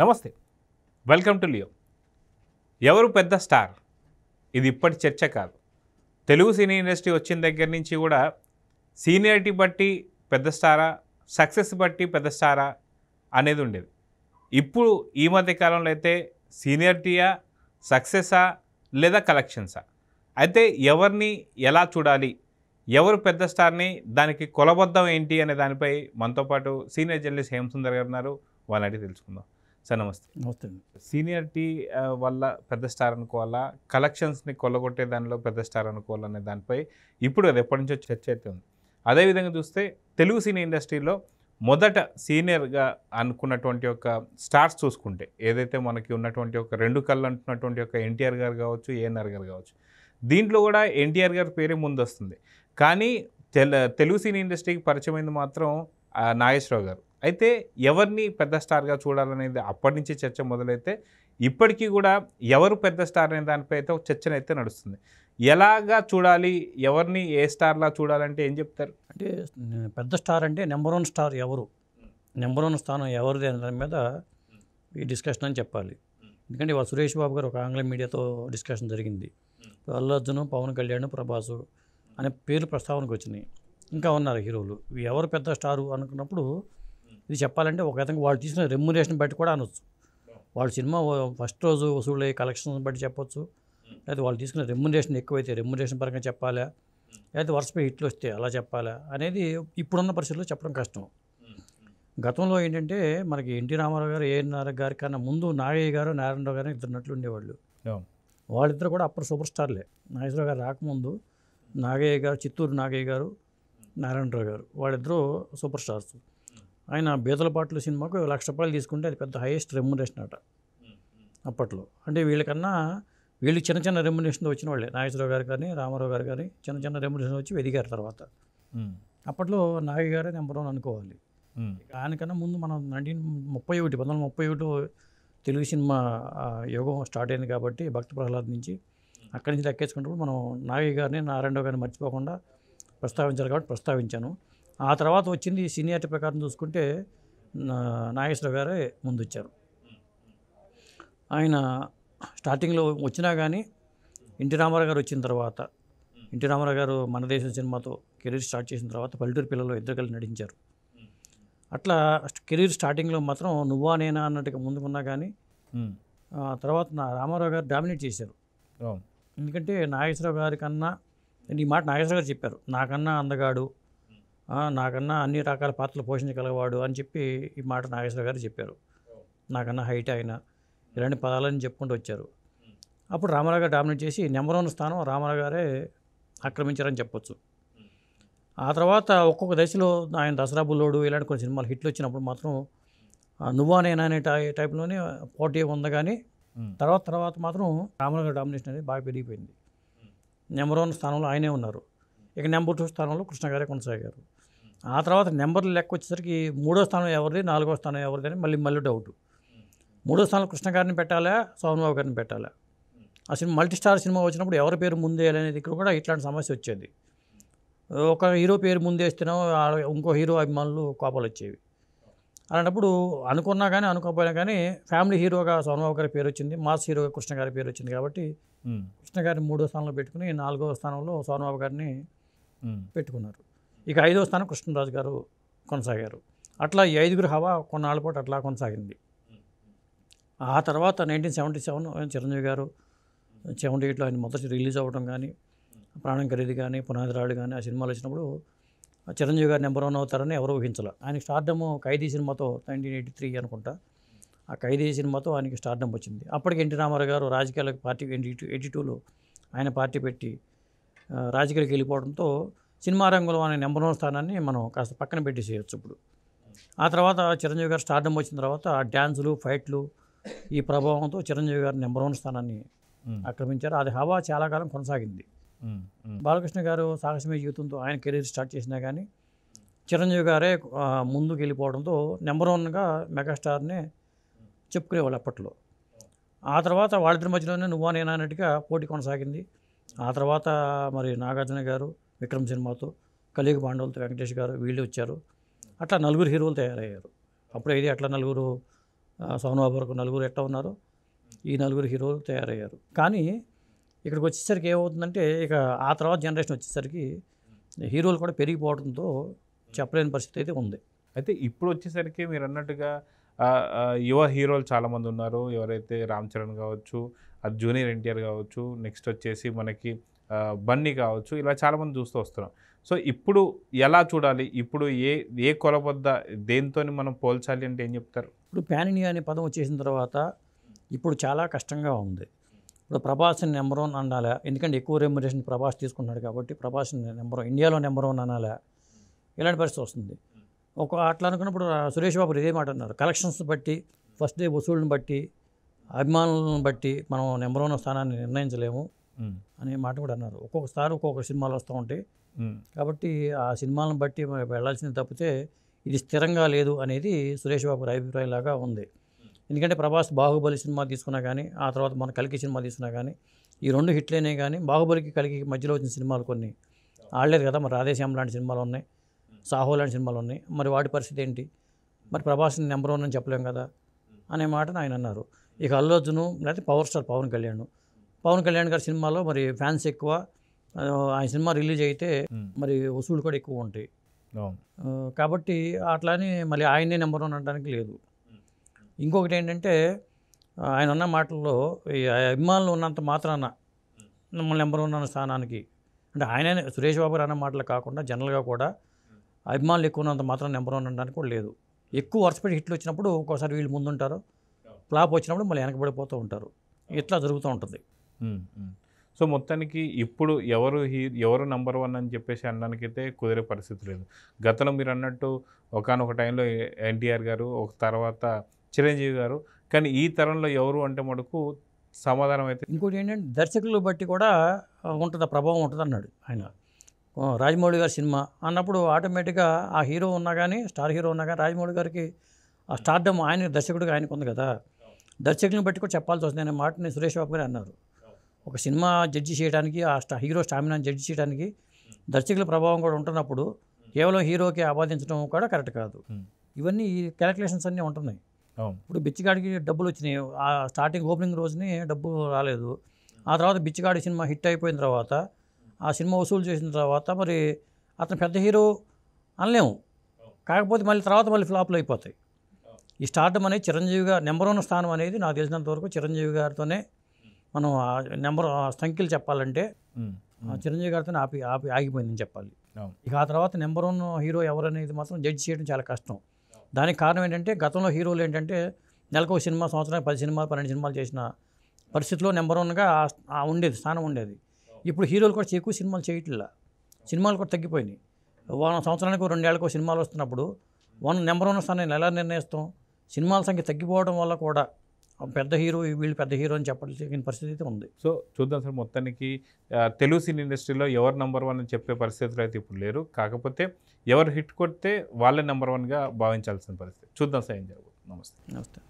నమస్తే, welcome to Leo. ఎవరు పెద్ద స్టార్? ఇది ఇప్పటి చర్చ కాదు. తెలుగు సినీ ఇండస్ట్రీ వచ్చిన దగ్గర నుంచి కూడా సీనియారిటీ బట్టి పెద్ద స్టారా, సక్సెస్ బట్టి పెద్ద స్టారా అనేది ఉండేది. ఇప్పుడు ఈ మధ్య కాలంలో అయితే సీనియారిటీయా, సక్సెసా లేదా కలెక్షన్సా? అయితే ఎవరిని ఎలా చూడాలి, ఎవరు పెద్ద స్టార్ని, దానికి కొలబద్దం ఏంటి అనే దానిపై మనతో పాటు సీనియర్ జర్నలిస్ట్ హేమసుందర్ గారు ఉన్నారు. వాళ్ళని అడిగి తెలుసుకుందాం. సార్ నమస్తే. నమస్తే అండి. సీనియారిటీ వల్ల పెద్ద స్టార్ అనుకోవాలా, కలెక్షన్స్ని కొల్లగొట్టే దానిలో పెద్ద స్టార్ అనుకోవాలనే దానిపై ఇప్పుడు అది ఎప్పటి నుంచో చర్చ అయితే ఉంది. అదేవిధంగా చూస్తే తెలుగు సినీ ఇండస్ట్రీలో మొదట సీనియర్గా అనుకున్నటువంటి ఒక స్టార్స్ చూసుకుంటే ఏదైతే మనకి ఉన్నటువంటి ఒక రెండు కళ్ళు అంటున్నటువంటి ఒక ఎన్టీఆర్ గారు కావచ్చు, ఏఎన్ఆర్ గారు కావచ్చు, దీంట్లో కూడా ఎన్టీఆర్ గారి పేరే ముందు వస్తుంది. కానీ తెలుగు సినీ ఇండస్ట్రీకి పరిచయమైంది మాత్రం నాగేశ్వరరావు గారు. అయితే ఎవరిని పెద్ద స్టార్గా చూడాలనేది అప్పటి నుంచి చర్చ మొదలైతే ఇప్పటికీ కూడా ఎవరు పెద్ద స్టార్ అనే దానిపై అయితే ఒక చర్చనైతే నడుస్తుంది. ఎలాగా చూడాలి, ఎవరిని ఏ స్టార్లా చూడాలంటే ఏం చెప్తారు? అంటే పెద్ద స్టార్ అంటే నెంబర్ వన్ స్టార్ ఎవరు, నెంబర్ వన్ స్థానం ఎవరిది అనే దాని మీద ఈ డిస్కషన్ అని చెప్పాలి. ఎందుకంటే ఇవాళ సురేష్ బాబు గారు ఒక ఆంగ్ల మీడియాతో డిస్కషన్ జరిగింది. అల్లు అర్జున్, పవన్ కళ్యాణ్, ప్రభాసు అనే పేర్లు ప్రస్తావనకు వచ్చినాయి. ఇంకా ఉన్నారు హీరోలు. ఎవరు పెద్ద స్టారు అనుకున్నప్పుడు ఇది చెప్పాలంటే ఒక విధంగా వాళ్ళు తీసుకున్న రెమ్యునరేషన్ బట్టి కూడా అనొచ్చు. వాళ్ళ సినిమా ఫస్ట్ రోజు వసూలు కలెక్షన్స్ బట్టి చెప్పొచ్చు, లేదా వాళ్ళు తీసుకున్న రెమ్యునరేషన్ ఎక్కువైతే రెమ్యునరేషన్ పరంగా చెప్పాలా, లేదా వరుసపై హిట్లు వస్తే అలా చెప్పాలా అనేది ఇప్పుడున్న పరిస్థితుల్లో చెప్పడం కష్టం. గతంలో ఏంటంటే మనకి ఎన్టీ రామారావు గారు, ఏఎన్ఆర్ గారి కన్నా ముందు నాగయ్య గారు, నారాయణరావు గారు ఇద్దరు నటులు ఉండేవాళ్ళు. వాళ్ళిద్దరు కూడా అప్పుడు సూపర్ స్టార్లే. నాగేశ్వరరావు గారు రాకముందు నాగయ్య గారు, చిత్తూరు నాగయ్య గారు, నారాయణరావు గారు వాళ్ళిద్దరూ సూపర్ స్టార్స్. ఆయన బీదల పాటలు సినిమాకు ₹1,00,000 తీసుకుంటే అది పెద్ద హైయెస్ట్ రెమ్యునరేషన్ అట అప్పట్లో. అంటే వీళ్ళకన్నా వీళ్ళు చిన్న చిన్న రెమ్యునరేషన్ వచ్చిన వాళ్ళే. నాగేశ్వరరావు గారు కానీ, రామారావు గారు కానీ చిన్న చిన్న రెమ్యునరేషన్ వచ్చి ఎదిగారు తర్వాత. అప్పట్లో నాగయ్య గారే నెంబర్ వన్ అనుకోవాలి. ఆయనకన్నా ముందు మనం 1931 తెలుగు సినిమా యుగం స్టార్ట్ అయింది కాబట్టి భక్తి ప్రహ్లాద్ నుంచి అక్కడి నుంచి లెక్కేసుకున్నప్పుడు మనం నాగయ్య గారిని, నారాయణరావు గారిని మర్చిపోకుండా ప్రస్తావించాలి కాబట్టి ప్రస్తావించాను. ఆ తర్వాత వచ్చింది సీనియారిటీ ప్రకారం చూసుకుంటే నాగేశ్వరరావు గారే ముందు వచ్చారు. ఆయన స్టార్టింగ్లో వచ్చినా కానీ ఎన్టీ రామారావు గారు వచ్చిన తర్వాత, ఎన్టీ రామారావు గారు మన దేశం సినిమాతో కెరీర్ స్టార్ట్ చేసిన తర్వాత పల్లెటూరు పిల్లలు ఇద్దరు కలిసి నటించారు. అట్లా కెరీర్ స్టార్టింగ్లో మాత్రం నువ్వా నేనా అన్నట్టుగా ముందుకున్నా కానీ తర్వాత రామారావు గారు డామినేట్ చేశారు. ఎందుకంటే నాగేశ్వరరావు గారి కన్నా, ఈ మాట నాగేశ్వరరావు గారు చెప్పారు, నాకన్నా అందగాడు, నాకన్నా అన్ని రకాల పాత్రలు పోషించగలవాడు అని చెప్పి ఈ మాట నాగేశ్వరరావు గారు చెప్పారు. నాకన్నా హైట్ అయినా ఇలాంటి పదాలని చెప్పుకుంటూ వచ్చారు. అప్పుడు రామారావు గారు డామినేట్ చేసి నెంబర్ వన్ స్థానం రామారావు గారే ఆక్రమించారని చెప్పొచ్చు. ఆ తర్వాత ఒక్కొక్క దశలో ఆయన దసరా బుల్లోడు ఇలాంటి కొన్ని సినిమాలు హిట్లు వచ్చినప్పుడు మాత్రం నువ్వా నేనా అనే టైప్లోనే పోటీ ఉంది. కానీ తర్వాత మాత్రం రామారావు గారి డామినేషన్ అనేది బాగా పెరిగిపోయింది. నెంబర్ వన్ స్థానంలో ఆయనే ఉన్నారు. ఇక నెంబర్ 2 స్థానంలో కృష్ణ గారే కొనసాగారు. ఆ తర్వాత నెంబర్లు లెక్క వచ్చేసరికి 3వ స్థానం ఎవరిది, 4వ స్థానం ఎవరిది అని మళ్ళీ డౌట్. 3వ స్థానంలో కృష్ణ గారిని పెట్టాలా, సోమబాబు గారిని పెట్టాలా? ఆ సినిమా మల్టీ స్టార్ సినిమా వచ్చినప్పుడు ఎవరి పేరు ముందేయాలి అనేది ఇక్కడ కూడా ఇట్లాంటి సమస్య వచ్చేది. ఒక హీరో పేరు ముందేస్తేనో ఇంకో హీరో అభిమానులు కోపాలు వచ్చేవి. అలాంటప్పుడు అనుకున్నా కానీ అనుకోకపోయినా కానీ ఫ్యామిలీ హీరోగా సోమబాబు గారి పేరు వచ్చింది, మాస్ హీరోగా కృష్ణ గారి పేరు వచ్చింది కాబట్టి కృష్ణ గారిని 3వ స్థానంలో పెట్టుకుని 4వ స్థానంలో సోమబాబు గారిని పెట్టుకున్నారు. ఇక 5వ స్థానం కృష్ణరాజు గారు కొనసాగారు. అట్లా ఈ 5గురు హవా కొన్నాళ్ళ పాటు అట్లా కొనసాగింది. ఆ తర్వాత 1977 చిరంజీవి గారు 78లో ఆయన మొదటి రిలీజ్ అవ్వడం కానీ, ప్రాణం ఖరీదు కానీ, పునాది రాళ్ళు కానీ ఆ సినిమాలు వచ్చినప్పుడు చిరంజీవి గారు నెంబర్ వన్ అవుతారని ఎవరు ఊహించాల. ఆయనకి స్టార్డమ్ ఖైదీ సినిమాతో 1983 అనుకుంటా, ఆ ఖైదీ సినిమాతో ఆయనకి స్టార్డమ్ వచ్చింది. అప్పటికి ఎన్టీ రామారావు గారు రాజకీయాలకు పార్టీ 82లో ఆయన పార్టీ పెట్టి రాజకీయాలకు వెళ్ళిపోవడంతో సినిమా రంగంలో అనే నెంబర్ వన్ స్థానాన్ని మనం కాస్త పక్కన పెట్టేసేయచ్చు ఇప్పుడు. ఆ తర్వాత చిరంజీవి గారు స్టార్డమ్ వచ్చిన తర్వాత డ్యాన్సులు, ఫైట్లు ఈ ప్రభావంతో చిరంజీవి గారు నెంబర్ వన్ స్థానాన్ని ఆక్రమించారు. అది హవా చాలా కాలం కొనసాగింది. బాలకృష్ణ గారు సాహసమే జీవితంతో ఆయన కెరీర్ స్టార్ట్ చేసినా కానీ చిరంజీవి గారే ముందుకు వెళ్ళిపోవడంతో నెంబర్ వన్గా మెగాస్టార్నే చెప్పుకునేవాళ్ళు అప్పట్లో. ఆ తర్వాత వాళ్ళిద్దరి మధ్యలోనే నువ్వా నేనా అన్నట్టుగా పోటీ కొనసాగింది. ఆ తర్వాత మరి నాగార్జున గారు విక్రమ్ సినిమాతో, కలియుగ పాండవులతో వెంకటేష్ గారు వీళ్ళు వచ్చారు. అట్లా 4 హీరోలు తయారయ్యారు. అప్పుడైతే అట్లా 4 సోను బాబు వరకు నలుగురు ఎట్లా ఉన్నారు, ఈ నలుగురు హీరోలు తయారయ్యారు. కానీ ఇక్కడికి వచ్చేసరికి ఏమవుతుందంటే ఇక ఆ తర్వాత జనరేషన్ వచ్చేసరికి హీరోలు కూడా పెరిగిపోవడంతో చెప్పలేని పరిస్థితి అయితే ఉంది. అయితే ఇప్పుడు వచ్చేసరికి మీరు అన్నట్టుగా యువ హీరోలు చాలామంది ఉన్నారు. ఎవరైతే రామ్ చరణ్ కావచ్చు, అది జూనియర్ ఎన్టీఆర్ కావచ్చు, నెక్స్ట్ వచ్చేసి మనకి బన్నీ కావచ్చు, ఇలా చాలామంది చూస్తూ వస్తున్నాం. సో ఇప్పుడు ఎలా చూడాలి, ఇప్పుడు ఏ కొలబద్ద దేనితోని మనం పోల్చాలి అంటే ఏం చెప్తారు? ఇప్పుడు పాన్ ఇండియా అనే పదం వచ్చేసిన తర్వాత ఇప్పుడు చాలా కష్టంగా ఉంది. ఇప్పుడు ప్రభాస్ని నెంబర్ 1 అనాలా, ఎందుకంటే ఎక్కువ రెమ్యునరేషన్ ప్రభాస్ తీసుకున్నాడు కాబట్టి ప్రభాస్ని ఇండియాలో నెంబర్ 1 అనాలా, ఇలాంటి పరిస్థితి వస్తుంది. అట్లా అనుకున్నప్పుడు సురేష్ బాబు ఇదే మాట అన్నారు, కలెక్షన్స్ బట్టి, ఫస్ట్ డే వసూళ్ళని బట్టి, అభిమానులను బట్టి మనం నెంబర్ 1 స్థానాన్ని నిర్ణయించలేము అనే మాట కూడా అన్నారు. ఒక్కొక్కసారి ఒక్కొక్క సినిమాలు వస్తూ ఉంటాయి కాబట్టి ఆ సినిమాలను బట్టి వెళ్ళాల్సింది తప్పితే ఇది స్థిరంగా లేదు అనేది సురేష్ బాబు అభిప్రాయం లాగా ఉంది. ఎందుకంటే ప్రభాస్ బాహుబలి సినిమా తీసుకున్నా కానీ, ఆ తర్వాత మన కల్కి సినిమా తీసుకున్నా కానీ, ఈ 2 హిట్లేనే కానీ బాహుబలికి కలికి మధ్యలో వచ్చిన సినిమాలు కొన్ని ఆడలేదు కదా. మరి రాధేశ్యామ్ లాంటి సినిమాలు ఉన్నాయి, సాహో లాంటి సినిమాలు ఉన్నాయి, మరి వాటి పరిస్థితి ఏంటి, మరి ప్రభాస్ని నెంబర్ 1 అని చెప్పలేం కదా అనే మాటను ఆయన అన్నారు. ఇక అల్లు అర్జున్ లేకపోతే పవర్ స్టార్ పవన్ కళ్యాణ్ గారి సినిమాలో మరి ఫ్యాన్స్ ఎక్కువ, ఆయన సినిమా రిలీజ్ అయితే మరి వసూళ్ళు కూడా ఎక్కువ ఉంటాయి కాబట్టి అట్లానే మళ్ళీ ఆయనే నెంబర్ 1 అనడానికి లేదు. ఇంకొకటి ఏంటంటే ఆయన అన్న మాటల్లో ఈ అభిమానులు ఉన్నంత మాత్రాన మమ్మల్ని నెంబర్ 1 అన్న స్థానానికి, అంటే ఆయనే సురేష్ బాబు అన్న మాటలు కాకుండా జనరల్గా కూడా అభిమానులు ఎక్కువ ఉన్నంత మాత్రం నెంబర్ 1 అనడానికి కూడా లేదు. ఎక్కువ వరుసపెట్టి హిట్లు వచ్చినప్పుడు ఒక్కోసారి వీళ్ళు ముందుంటారు, ఫ్లాప్ వచ్చినప్పుడు మళ్ళీ వెనకబడిపోతూ ఉంటారు, ఇట్లా జరుగుతూ ఉంటుంది. సో మొత్తానికి ఇప్పుడు ఎవరు నెంబర్ 1 అని చెప్పేసి అనడానికైతే కుదిరే పరిస్థితి లేదు. గతంలో మీరు అన్నట్టు ఒకానొక టైంలో ఎన్టీఆర్ గారు, ఒక తర్వాత చిరంజీవి గారు, కానీ ఈ తరంలో ఎవరు అంటే మటుకు సమాధానం అయితే. ఇంకోటి ఏంటంటే దర్శకులు బట్టి కూడా ఉంటుంది, ప్రభావం ఉంటుంది అన్నాడు ఆయన. రాజమౌళి గారి సినిమా అన్నప్పుడు ఆటోమేటిక్గా ఆ హీరో ఉన్నా కానీ, స్టార్ హీరో ఉన్నా కానీ రాజమౌళి గారికి ఆ స్టార్డమ్ ఆయన దర్శకుడిగా ఆయనకు ఉంది కదా, దర్శకులను బట్టి కూడా చెప్పాల్సి వస్తుంది అనే మాటని సురేష్ బాబు గారు అన్నారు. ఒక సినిమా జడ్జి చేయడానికి, ఆ హీరో స్టామినాని జడ్జి చేయడానికి దర్శకుల ప్రభావం కూడా ఉంటున్నప్పుడు కేవలం హీరోకి ఆపాదించడం కూడా కరెక్ట్ కాదు. ఇవన్నీ ఈ క్యాలిక్యులేషన్స్ అన్నీ ఉంటున్నాయి. ఇప్పుడు బిచ్చిగాడికి డబ్బులు వచ్చినాయి, ఆ స్టార్టింగ్ ఓపెనింగ్ రోజుని డబ్బు రాలేదు, ఆ తర్వాత బిచ్చిగాడి సినిమా హిట్ అయిపోయిన తర్వాత ఆ సినిమా వసూలు చేసిన తర్వాత మరి అతను పెద్ద హీరో అనలేము, కాకపోతే మళ్ళీ తర్వాత మళ్ళీ ఫ్లాప్లు అయిపోతాయి. ఈ స్టార్డమ్ అనేది చిరంజీవిగా నెంబర్ 1 స్థానం అనేది నాకు తెలిసినంత వరకు చిరంజీవి గారితోనే మనం సంఖ్యలు చెప్పాలంటే చిరంజీవి గారితోనే ఆగిపోయిందని చెప్పాలి. ఇక ఆ తర్వాత నెంబర్ 1 హీరో ఎవరనేది మాత్రం జడ్జి చేయడం చాలా కష్టం. దానికి కారణం ఏంటంటే గతంలో హీరోలు ఏంటంటే నెలకు ఒక సినిమా, సంవత్సరానికి 10 సినిమాలు 12 సినిమాలు చేసిన పరిస్థితిలో నెంబర్ 1గా ఉండేది, స్థానం ఉండేది. ఇప్పుడు హీరోలు కూడా ఎక్కువ సినిమాలు చేయట్లా, సినిమాలు కూడా తగ్గిపోయినాయి. సంవత్సరానికి 2 ఏళ్ళకో సినిమాలు వస్తున్నప్పుడు నెంబర్ 1 స్థానాన్ని ఎలా నిర్ణయిస్తాం? సినిమాల సంఖ్య తగ్గిపోవడం వల్ల కూడా పెద్ద హీరో వీళ్ళు పెద్ద హీరో అని చెప్పాల్సిన పరిస్థితి అయితే ఉంది. సో చూద్దాం సార్, మొత్తానికి తెలుగు సినీ ఇండస్ట్రీలో ఎవరు నెంబర్ 1 అని చెప్పే పరిస్థితులు అయితే ఇప్పుడు లేరు. కాకపోతే ఎవరు హిట్ కొడితే వాళ్ళే నెంబర్ 1గా భావించాల్సిన పరిస్థితి. చూద్దాం సార్ ఏం జరుగుతుంది. నమస్తే.